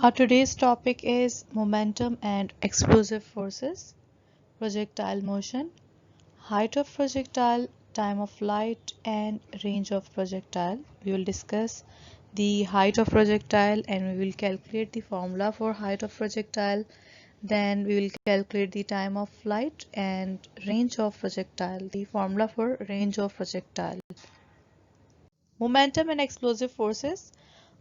Our today's topic is momentum and explosive forces, projectile motion, height of projectile, time of flight, and range of projectile. We will discuss the height of projectile and we will calculate the formula for height of projectile. Then we will calculate the time of flight and range of projectile, the formula for range of projectile. Momentum and explosive forces.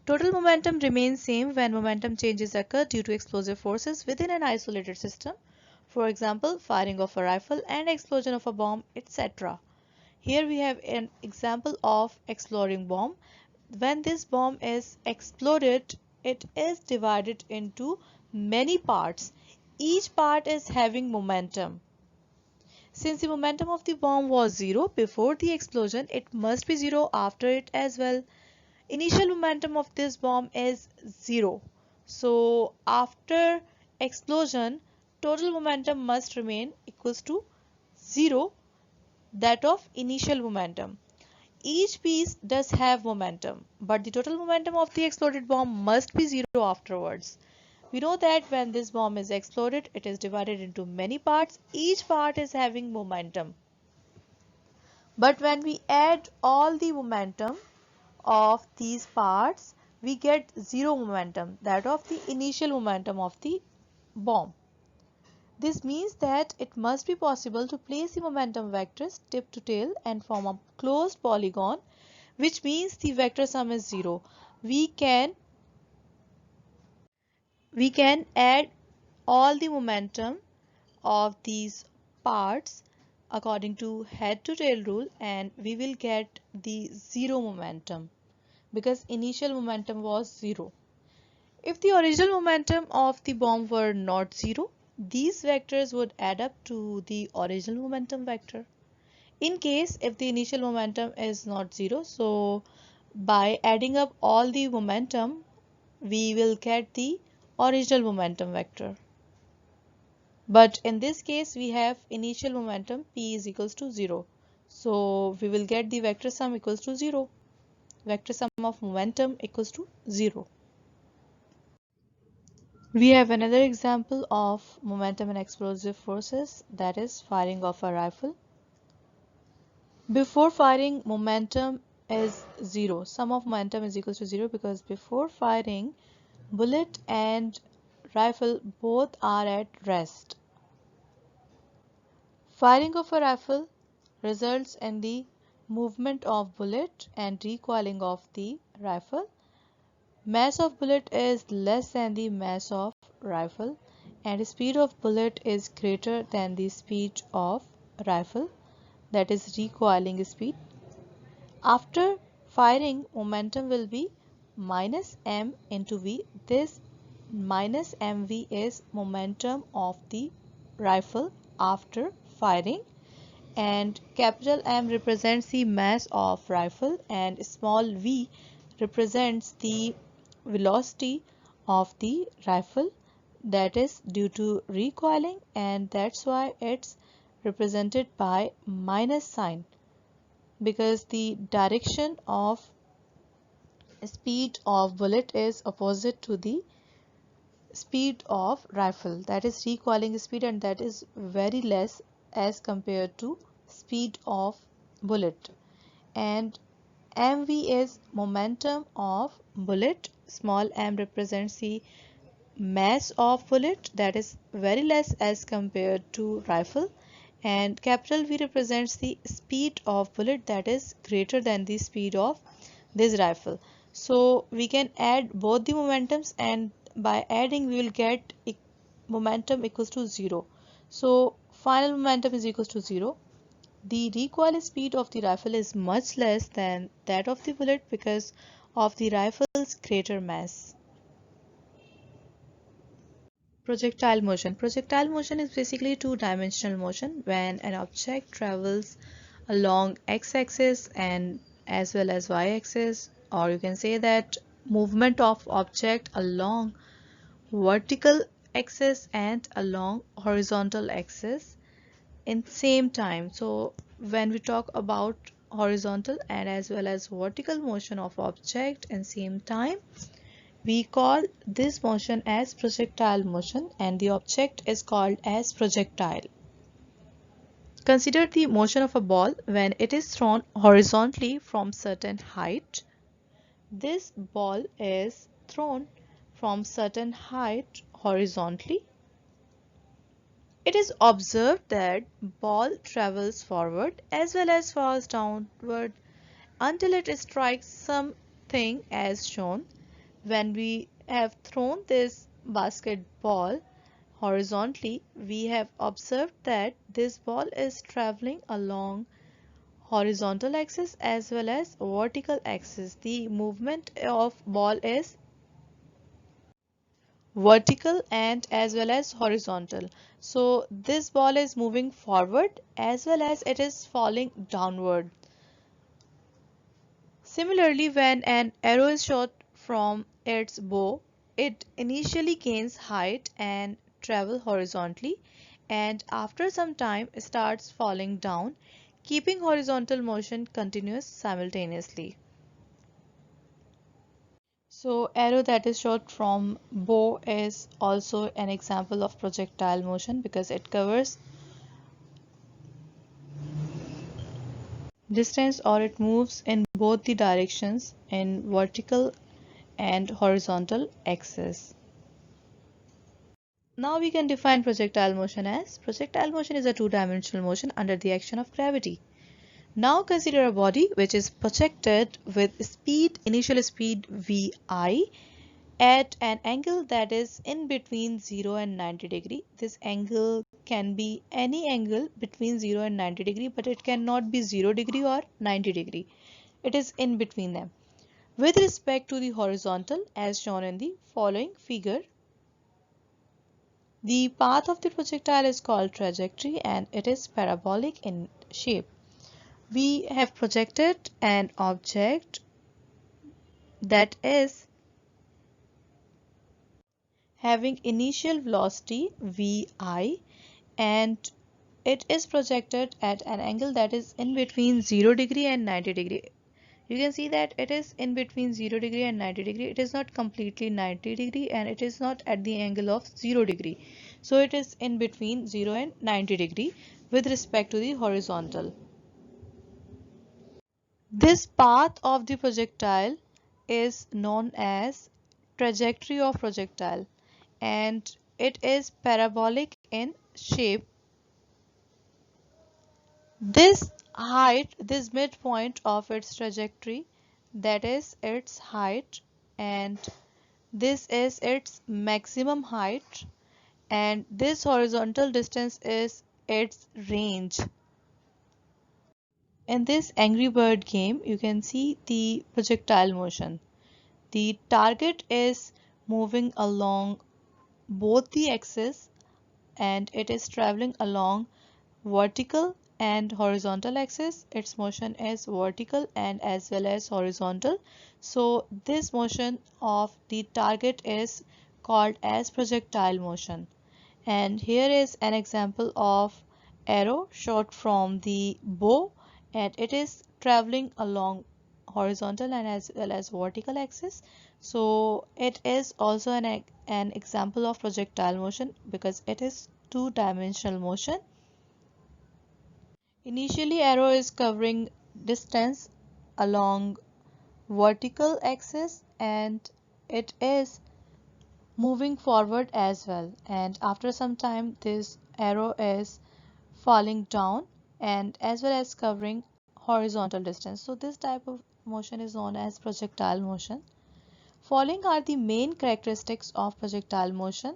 Total momentum remains same when momentum changes occur due to explosive forces within an isolated system. For example, firing of a rifle and explosion of a bomb, etc. Here we have an example of exploding bomb. When this bomb is exploded, it is divided into many parts. Each part is having momentum. Since the momentum of the bomb was zero before the explosion, it must be zero after it as well. Initial momentum of this bomb is zero. So after explosion, total momentum must remain equals to zero, that of initial momentum. Each piece does have momentum, but the total momentum of the exploded bomb must be zero afterwards. We know that when this bomb is exploded, it is divided into many parts. Each part is having momentum. But when we add all the momentum of these parts, we get zero momentum, that of the initial momentum of the bomb. This means that it must be possible to place the momentum vectors tip to tail and form a closed polygon, which means the vector sum is zero. We can add all the momentum of these parts according to head to tail rule and we will get the zero momentum, because initial momentum was zero. If the original momentum of the bomb were not zero, these vectors would add up to the original momentum vector. In case if the initial momentum is not zero, so by adding up all the momentum, we will get the original momentum vector. But in this case, we have initial momentum p is equals to 0. So we will get the vector sum equals to 0. Vector sum of momentum equals to 0. We have another example of momentum and explosive forces, that is firing of a rifle. Before firing, momentum is 0. Sum of momentum is equals to 0 because before firing, bullet and rifle both are at rest. Firing of a rifle results in the movement of bullet and recoiling of the rifle. Mass of bullet is less than the mass of rifle and speed of bullet is greater than the speed of rifle, that is recoiling speed. After firing, momentum will be minus m into v. This minus mv is momentum of the rifle after firing, and capital M represents the mass of rifle and small v represents the velocity of the rifle, that is due to recoiling, and that's why it's represented by minus sign, because the direction of speed of bullet is opposite to the speed of rifle, that is recoiling speed, and that is very less as compared to speed of bullet. And mv is momentum of bullet. Small m represents the mass of bullet, that is very less as compared to rifle, and capital V represents the speed of bullet, that is greater than the speed of this rifle. So we can add both the momentums, and by adding we will get momentum equals to 0. So final momentum is equals to 0. The recoil speed of the rifle is much less than that of the bullet because of the rifle's greater mass. Projectile motion. Projectile motion is basically two-dimensional motion when an object travels along x-axis and as well as y-axis, or you can say that movement of object along vertical axis and along horizontal axis in same time. So when we talk about horizontal and as well as vertical motion of object in same time, We call this motion as projectile motion and the object is called as projectile. Consider the motion of a ball when it is thrown horizontally from certain height. This ball is thrown from certain height horizontally. It is observed that ball travels forward as well as falls downward until it strikes something as shown. When we have thrown this basketball horizontally, we have observed that this ball is traveling along horizontal axis as well as vertical axis. The movement of ball is vertical and as well as horizontal. So this ball is moving forward as well as it is falling downward. Similarly, when an arrow is shot from its bow, it initially gains height and travel horizontally and after some time starts falling down, keeping horizontal motion continuous simultaneously. So arrow that is shot from bow is also an example of projectile motion because it covers distance or it moves in both the directions in vertical and horizontal axis. Now we can define projectile motion as projectile motion is a two-dimensional motion under the action of gravity. Now consider a body which is projected with speed, initial speed vi at an angle that is in between 0 and 90 degree. This angle can be any angle between 0 and 90 degree, but it cannot be 0 degree or 90 degree. It is in between them. With respect to the horizontal as shown in the following figure, the path of the projectile is called trajectory and it is parabolic in shape. We have projected an object that is having initial velocity vi and it is projected at an angle that is in between 0 degree and 90 degree. You can see that it is in between 0 degree and 90 degree. It is not completely 90 degree and it is not at the angle of 0 degree. So it is in between 0 and 90 degree with respect to the horizontal. This path of the projectile is known as trajectory of projectile and it is parabolic in shape. This height, this midpoint of its trajectory, that is its height, and this is its maximum height, and this horizontal distance is its range. In this Angry Bird game, you can see the projectile motion. The target is moving along both the axes and it is traveling along vertical and horizontal axis. Its motion is vertical and as well as horizontal. So this motion of the target is called as projectile motion. And here is an example of arrow shot from the bow and it is traveling along horizontal and as well as vertical axis. So it is also an example of projectile motion because it is two-dimensional motion. Initially, arrow is covering distance along vertical axis and it is moving forward as well. And after some time, this arrow is falling down and as well as covering horizontal distance. So this type of motion is known as projectile motion. Following are the main characteristics of projectile motion.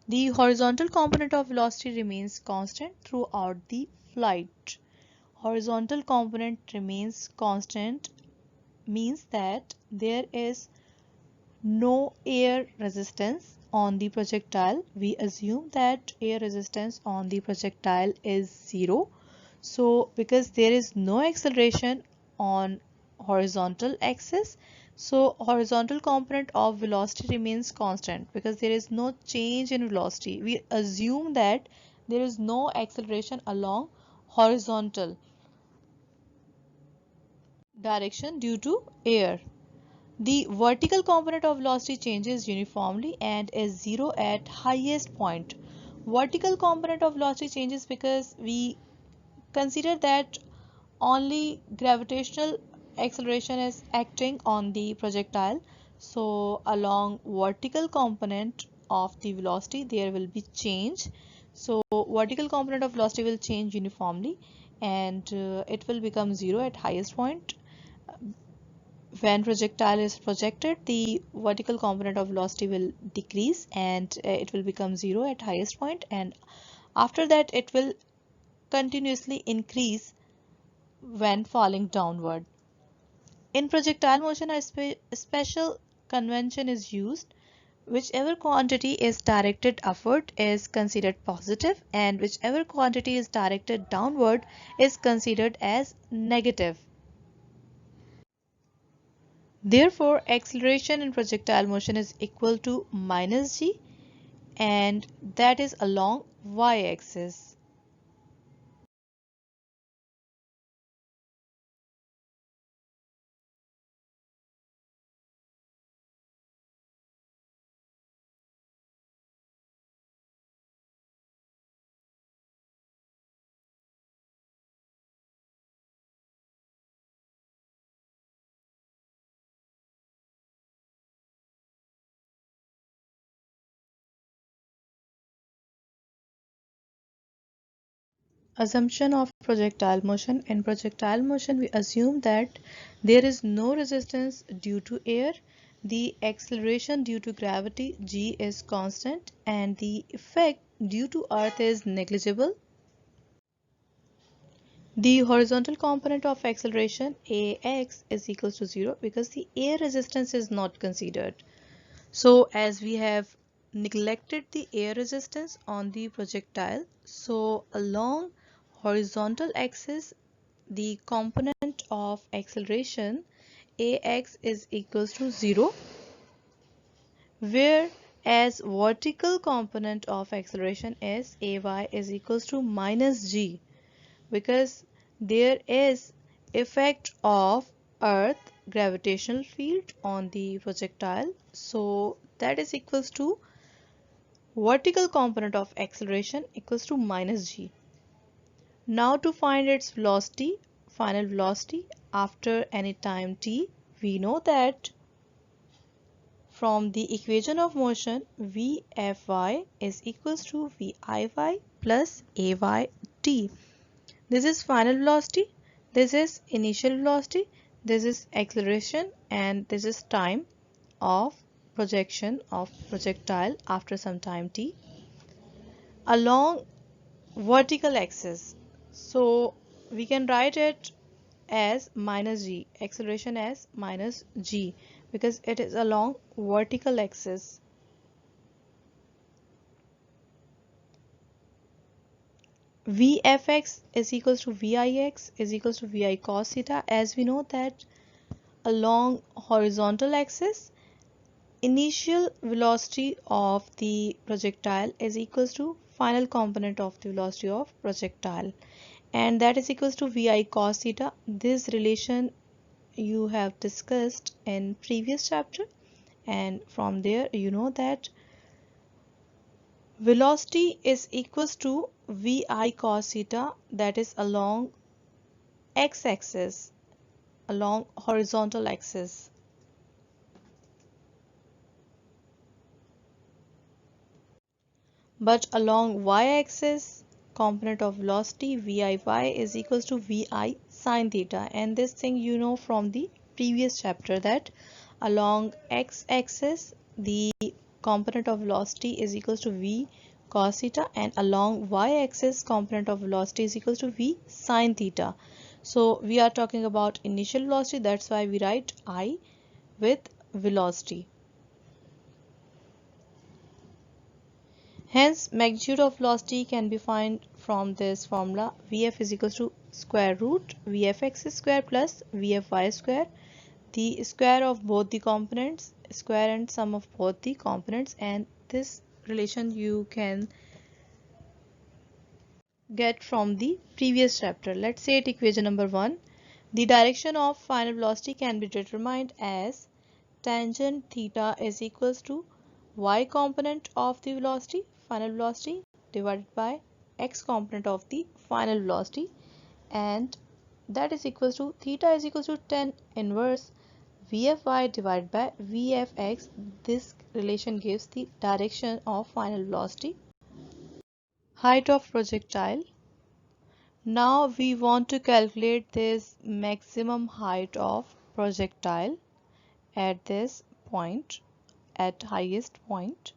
The horizontal component of velocity remains constant throughout the flight. Horizontal component remains constant means that there is no air resistance on the projectile. We assume that air resistance on the projectile is 0. So because there is no acceleration on horizontal axis, so horizontal component of velocity remains constant because there is no change in velocity. We assume that there is no acceleration along horizontal direction due to air. The vertical component of velocity changes uniformly and is zero at highest point. Vertical component of velocity changes because we consider that only gravitational acceleration is acting on the projectile. So along vertical component of the velocity there will be change. So vertical component of velocity will change uniformly and it will become zero at highest point. When projectile is projected, the vertical component of velocity will decrease and it will become zero at highest point, and after that it will continuously increase when falling downward. In projectile motion, a special convention is used. Whichever quantity is directed upward is considered positive, and whichever quantity is directed downward is considered as negative. Therefore, acceleration in projectile motion is equal to minus g, and that is along y-axis. Assumption of projectile motion. In projectile motion, we assume that there is no resistance due to air, the acceleration due to gravity g is constant, and the effect due to earth is negligible. The horizontal component of acceleration ax is equals to 0 because the air resistance is not considered. So as we have neglected the air resistance on the projectile, so along horizontal axis the component of acceleration ax is equals to 0, whereas vertical component of acceleration is ay is equals to minus g, because there is effect of earth gravitational field on the projectile, so that is equals to vertical component of acceleration equals to minus g. Now to find its velocity, final velocity after any time t, we know that from the equation of motion Vfy is equals to Viy plus Ayt. This is final velocity, this is initial velocity, this is acceleration, and this is time of projection of projectile after some time t along vertical axis. So we can write it as minus g, acceleration as minus g, because it is along vertical axis. Vfx is equals to Vix is equals to Vi cos theta, as we know that along horizontal axis initial velocity of the projectile is equals to final component of the velocity of projectile, and that is equals to Vi cos theta. This relation you have discussed in previous chapter, and from there you know that velocity is equals to Vi cos theta, that is along x-axis, along horizontal axis. But along y-axis component of velocity Viy is equals to Vi sin theta, and this thing you know from the previous chapter that along x-axis the component of velocity is equals to V cos theta, and along y-axis component of velocity is equals to V sin theta. So we are talking about initial velocity, that's why we write I with velocity. Hence, magnitude of velocity can be found from this formula. Vf is equals to square root Vfx square plus Vfy square, the square of both the components, square and sum of both the components, and this relation you can get from the previous chapter. Let's say at equation number 1, the direction of final velocity can be determined as tangent theta is equals to y component of the velocity, final velocity, divided by x component of the final velocity, and that is equals to theta is equals to tan inverse Vfy divided by Vfx. This relation gives the direction of final velocity. Height of projectile. Now we want to calculate this maximum height of projectile at this point, at highest point.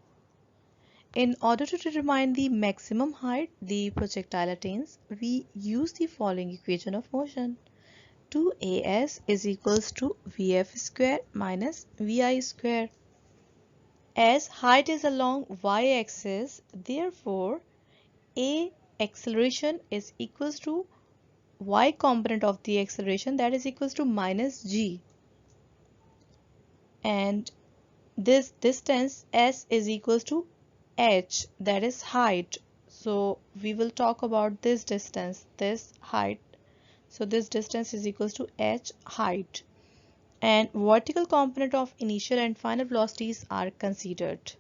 In order to determine the maximum height the projectile attains, we use the following equation of motion. 2as is equals to vf square minus vi square. As height is along y-axis, therefore a acceleration is equals to y component of the acceleration, that is equals to minus g, and this distance s is equals to h, that is height. So we will talk about this distance, this height. So this distance is equals to h, height, and vertical component of initial and final velocities are considered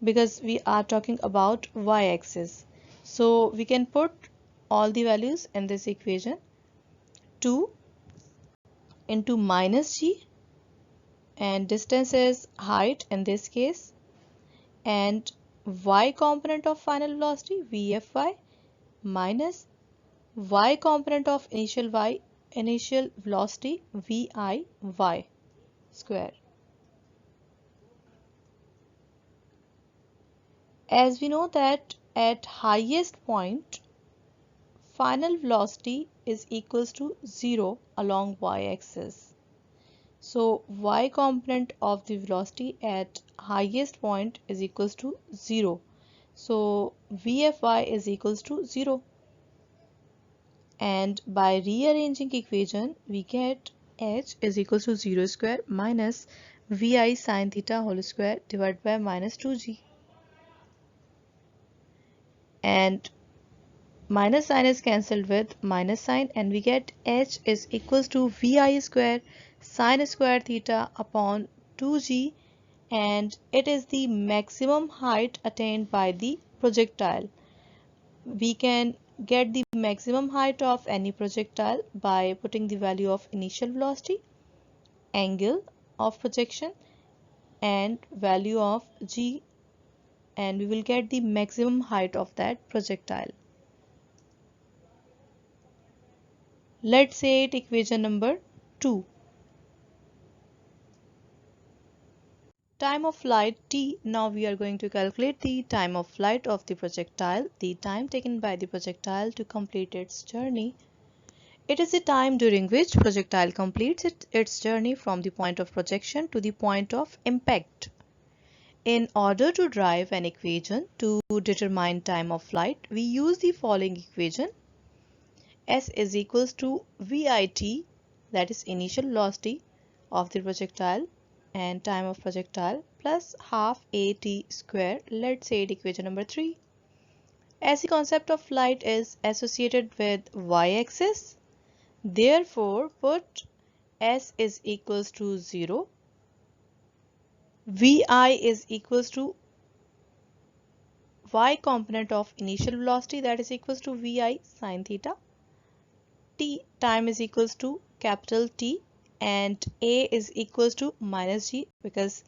because we are talking about y-axis. So we can put all the values in this equation. 2 into minus g, and distance is height in this case, and y component of final velocity vfy minus y component of initial velocity viy square. As we know that at highest point final velocity is equals to 0 along y-axis. So y component of the velocity at highest point is equals to 0. So vfy is equals to 0. And by rearranging equation we get h is equals to 0 square minus vi sine theta whole square divided by minus 2g. And minus sign is cancelled with minus sign, and we get h is equals to vi square sine square theta upon 2g, and it is the maximum height attained by the projectile. We can get the maximum height of any projectile by putting the value of initial velocity, angle of projection, and value of g, and we will get the maximum height of that projectile. Let's say it equation number 2. Time of flight t. Now we are going to calculate the time of flight of the projectile, the time taken by the projectile to complete its journey. It is the time during which projectile completes its journey from the point of projection to the point of impact. In order to derive an equation to determine time of flight, we use the following equation. S is equals to VIT, that is initial velocity of the projectile, and time of projectile, plus half AT square. Let's say it equation number 3. As the concept of flight is associated with y-axis, therefore put S is equals to 0, Vi is equals to y component of initial velocity, that is equals to Vi sine theta, t time is equals to capital T, and A is equals to minus g because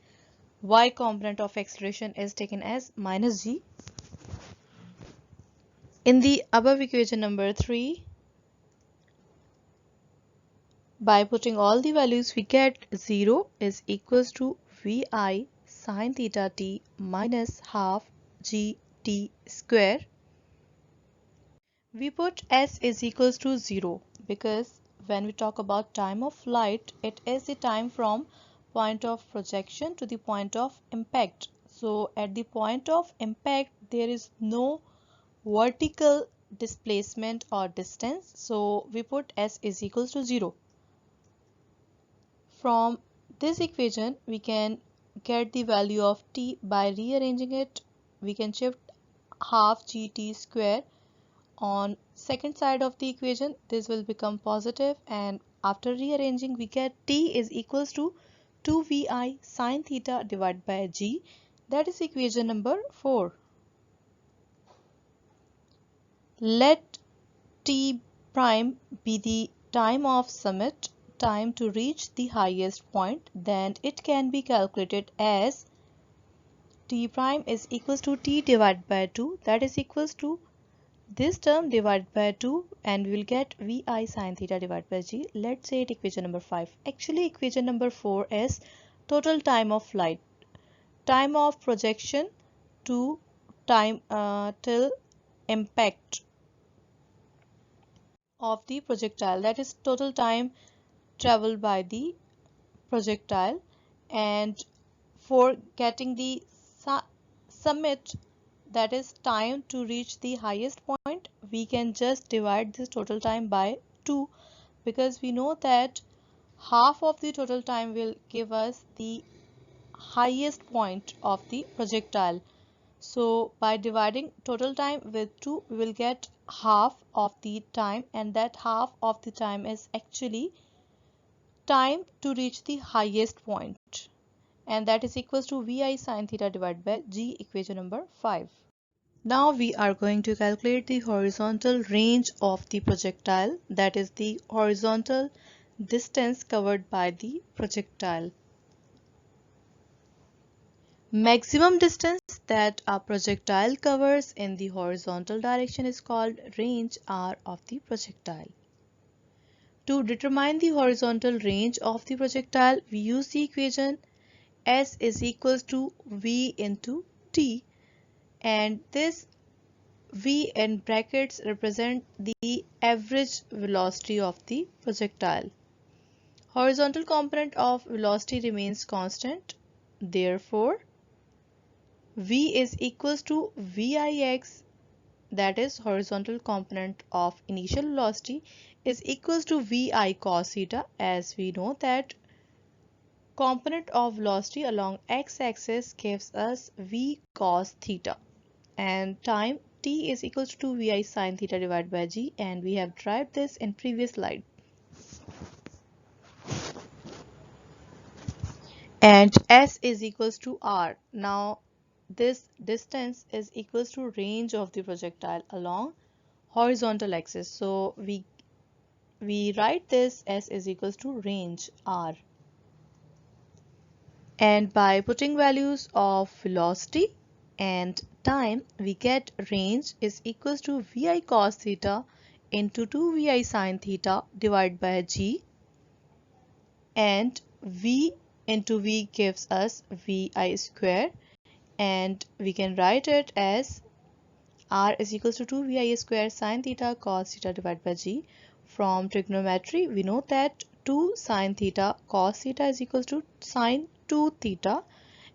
y component of acceleration is taken as minus g. In the above equation number 3, by putting all the values we get 0 is equals to Vi sine theta t minus half g t square. We put S is equals to 0 because when we talk about time of flight, it is the time from point of projection to the point of impact. So at the point of impact there is no vertical displacement or distance, so we put S is equals to 0. From this equation we can get the value of t. By rearranging it, we can shift half gt square on second side of the equation. This will become positive, and after rearranging we get t is equals to 2vi sine theta divided by g. That is equation number 4. Let t prime be the time of summit, time to reach the highest point, then it can be calculated as t prime is equals to t divided by 2, that is equals to this term divided by 2, and we will get vi sine theta divided by g. Let's say it equation number 5. Actually equation number 4 is total time of flight, time of projection to time till impact of the projectile, that is total time traveled by the projectile. And for getting the summit, that is time to reach the highest point, we can just divide this total time by 2, because we know that half of the total time will give us the highest point of the projectile. So by dividing total time with 2, we will get half of the time, and that half of the time is actually time to reach the highest point, and that is equals to vi sine theta divided by g, equation number 5. Now we are going to calculate the horizontal range of the projectile, that is the horizontal distance covered by the projectile. Maximum distance that a projectile covers in the horizontal direction is called range r of the projectile. To determine the horizontal range of the projectile, we use the equation S is equals to V into T, and this V in brackets represent the average velocity of the projectile. Horizontal component of velocity remains constant. Therefore, V is equals to Vix, that is horizontal component of initial velocity, is equals to Vi cos theta, as we know that component of velocity along x-axis gives us V cos theta, and time t is equals to Vi sin theta divided by g, and we have derived this in previous slide. And S is equals to R. Now this distance is equals to range of the projectile along horizontal axis. So we write this S is equals to range R. And by putting values of velocity and time, we get range is equals to Vi cos theta into 2Vi sin theta divided by g, and V into V gives us Vi square, and we can write it as R is equals to 2Vi square sin theta cos theta divided by g. From trigonometry, we know that 2 sin theta cos theta is equals to sin 2 theta,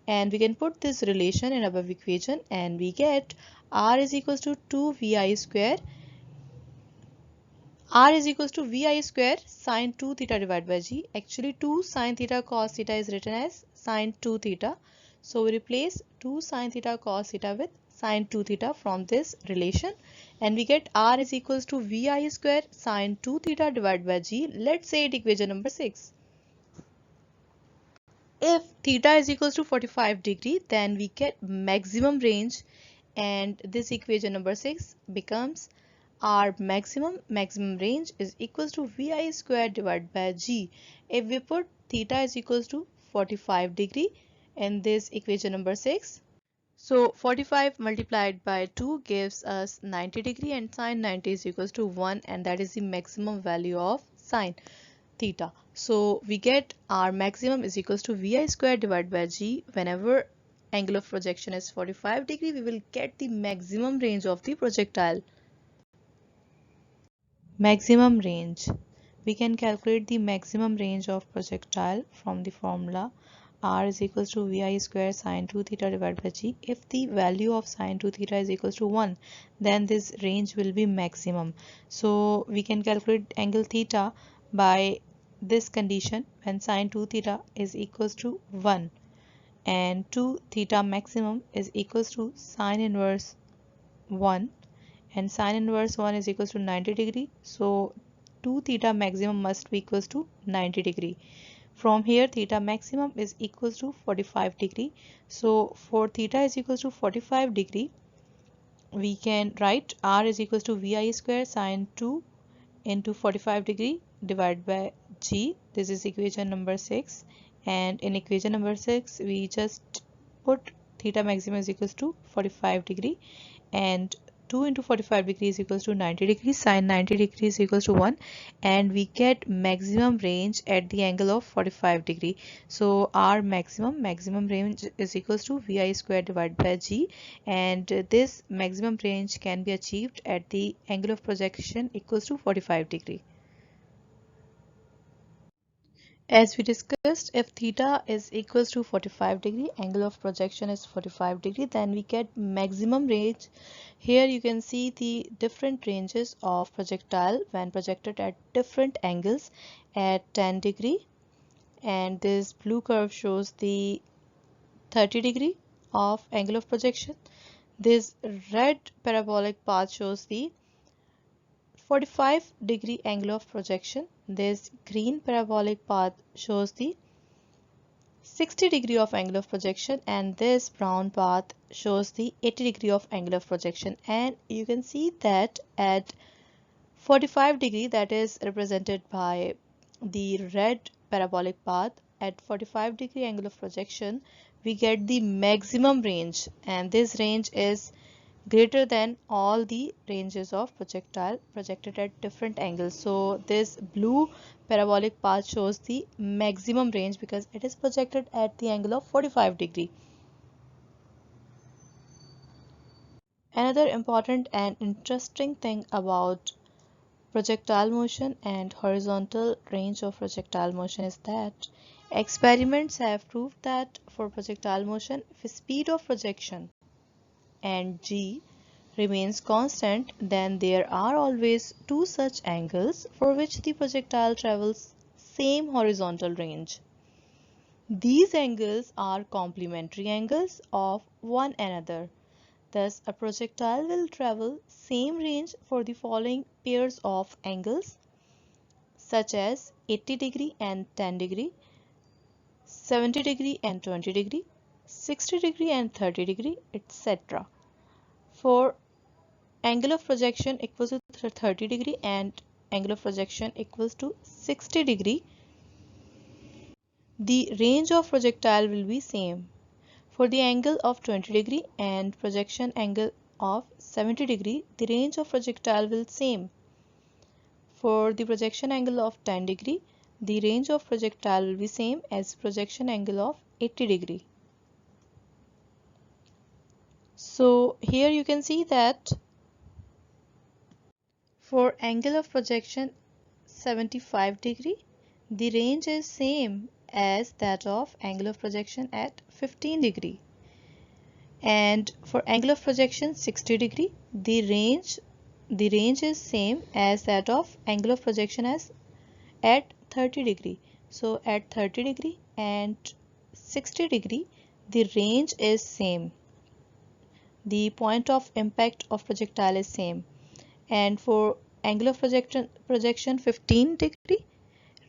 and we can put this relation in above equation, and we get R is equals to 2Vi square. R is equals to Vi square sin 2 theta divided by g. Actually 2 sin theta cos theta is written as sin 2 theta. So we replace 2 sin theta cos theta with sin 2 theta from this relation, and we get R is equals to Vi square sin 2 theta divided by g. Let's say it equation number 6. If theta is equals to 45 degree, then we get maximum range, and this equation number 6 becomes our maximum range is equals to Vi square divided by g. If we put theta is equals to 45 degree in this equation number 6, so 45 multiplied by 2 gives us 90 degree, and sine 90 is equals to 1, and that is the maximum value of sine theta. So we get our maximum is equals to Vi square divided by g. Whenever angle of projection is 45 degree, we will get the maximum range of the projectile. Maximum range. We can calculate the maximum range of projectile from the formula R is equals to Vi square sin 2 theta divided by g. If the value of sin 2 theta is equals to 1, then this range will be maximum. So we can calculate angle theta by this condition when sin 2 theta is equals to 1, and 2 theta maximum is equals to sin inverse 1, and sin inverse 1 is equals to 90 degree. So 2 theta maximum must be equals to 90 degree. From here theta maximum is equals to 45 degree. So for theta is equals to 45 degree, we can write r is equals to vi square sine 2 into 45 degree divided by g. This is equation number 6, and in equation number 6 we just put theta maximum is equals to 45 degree, and 2 into 45 degrees equals to 90 degrees, sine 90 degrees equals to 1, and we get maximum range at the angle of 45 degree. So our maximum range is equals to vi square divided by g, and this maximum range can be achieved at the angle of projection equals to 45 degree. As we discussed, if theta is equals to 45 degree, angle of projection is 45 degree, then we get maximum range. Here you can see the different ranges of projectile when projected at different angles at 10 degree, and this blue curve shows the 30 degree of angle of projection. This red parabolic path shows the 45 degree angle of projection. This green parabolic path shows the 60 degree of angle of projection, and this brown path shows the 80 degree of angle of projection. And you can see that at 45 degree, that is represented by the red parabolic path, at 45 degree angle of projection we get the maximum range, and this range is greater than all the ranges of projectile projected at different angles. So this blue parabolic path shows the maximum range because it is projected at the angle of 45 degree. Another important and interesting thing about projectile motion and horizontal range of projectile motion is that experiments have proved that for projectile motion, if speed of projection and g remains constant, then there are always two such angles for which the projectile travels same horizontal range. These angles are complementary angles of one another. Thus, a projectile will travel same range for the following pairs of angles, such as 80 degree and 10 degree, 70 degree and 20 degree, 60 degree and 30 degree, etc. For angle of projection equals to 30 degree and angle of projection equals to 60 degree, the range of projectile will be same. For the angle of 20 degree and projection angle of 70 degree, the range of projectile will same. For the projection angle of 10 degree, the range of projectile will be same as projection angle of 80 degree. So here you can see that for angle of projection 75 degree, the range is same as that of angle of projection at 15 degree. And for angle of projection 60 degree, the range is same as that of angle of projection as at 30 degree. So at 30 degree and 60 degree, the range is same. The point of impact of projectile is same. And for angle of projection 15 degree,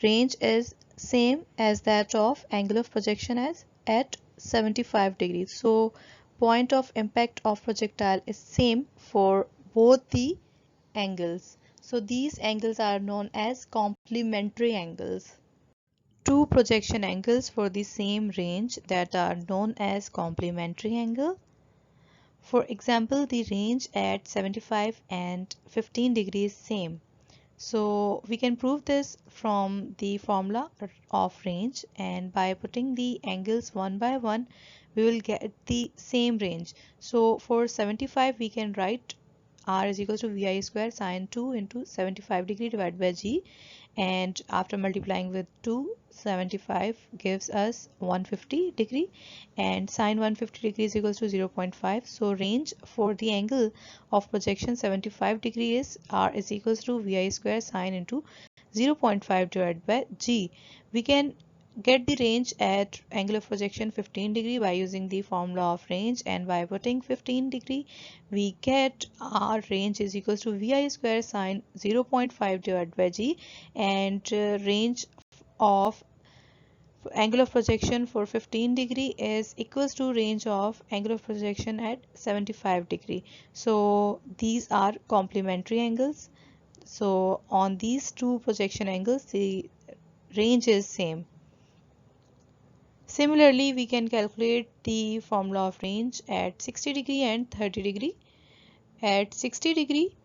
range is same as that of angle of projection as at 75 degrees. So point of impact of projectile is same for both the angles. So these angles are known as complementary angles. Two projection angles for the same range that are known as complementary angle. For example, the range at 75 and 15 degrees same. So we can prove this from the formula of range, and by putting the angles one by one we will get the same range. So for 75 we can write r is equal to vi square sine 2 into 75 degree divided by g, and after multiplying with 2, 75 gives us 150 degree, and sine 150 degree is equals to 0.5. So range for the angle of projection 75 degree is r is equals to vi square sine into 0.5 divided by g. We can get the range at angle of projection 15 degree by using the formula of range, and by putting 15 degree we get our range is equals to vi square sine 0.5 divided by g, and range of angle of projection for 15 degree is equals to range of angle of projection at 75 degree. So these are complementary angles. So on these two projection angles, the range is same. Similarly, we can calculate the formula of range at 60 degree and 30 degree. At 60 degree,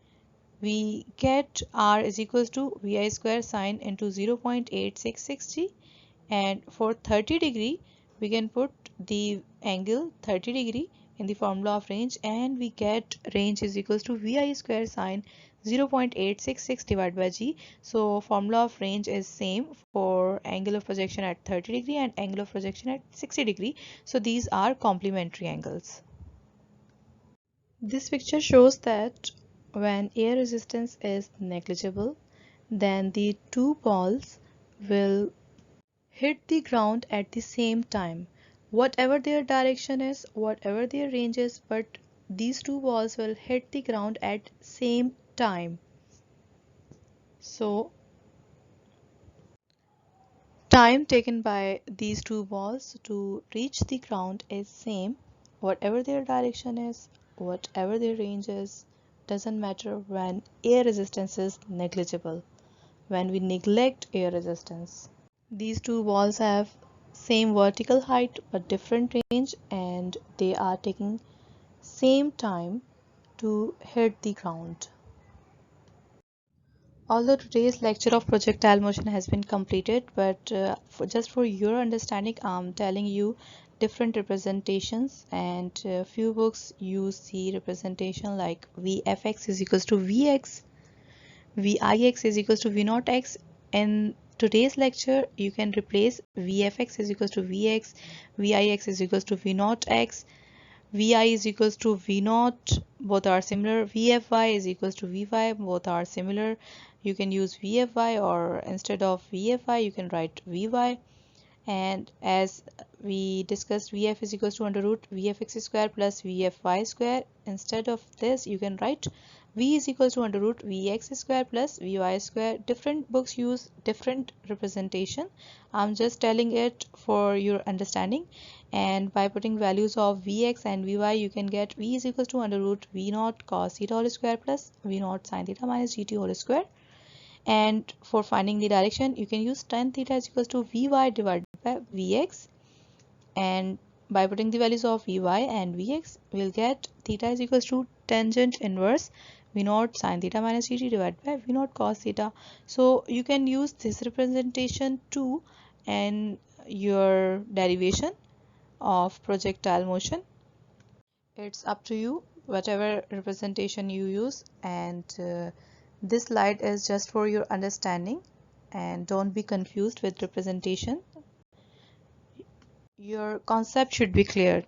we get R is equals to VI square sine into 0.8660, and for 30 degree we can put the angle 30 degree in the formula of range, and we get range is equals to VI square sine 0.866 divided by G. So formula of range is same for angle of projection at 30 degree and angle of projection at 60 degree. So these are complementary angles. This picture shows that when air resistance is negligible, then the two balls will hit the ground at the same time, whatever their direction is, whatever their range is, but these two balls will hit the ground at same time. So time taken by these two balls to reach the ground is same, whatever their direction is, whatever their range is, doesn't matter when air resistance is negligible, when we neglect air resistance. These two balls have same vertical height but different range, and they are taking same time to hit the ground. Although today's lecture of projectile motion has been completed, but just for your understanding, I'm telling you different representations, and few books use the representation like Vfx is equals to Vx, Vix is equals to V0x. In today's lecture, you can replace Vfx is equals to Vx, Vix is equals to V0x, Vi is equals to V0, both are similar. Vfy is equals to Vy, both are similar. You can use Vfy, or instead of Vfy, you can write Vy. And as we discussed, Vf is equals to under root Vfx square plus Vfy square. Instead of this, you can write V is equals to under root Vx square plus Vy square. Different books use different representation. I'm just telling it for your understanding. And by putting values of Vx and Vy, you can get V is equals to under root V0 cos theta whole square plus V0 sin theta minus gt whole square. And for finding the direction, you can use tan theta is equals to Vy divided by Vx, and by putting the values of Vy and Vx, we'll get theta is equals to tangent inverse V0 sin theta minus gt divided by V0 cos theta. So you can use this representation too in your derivation of projectile motion. It's up to you whatever representation you use, and this slide is just for your understanding, and don't be confused with representation. Your concept should be clear.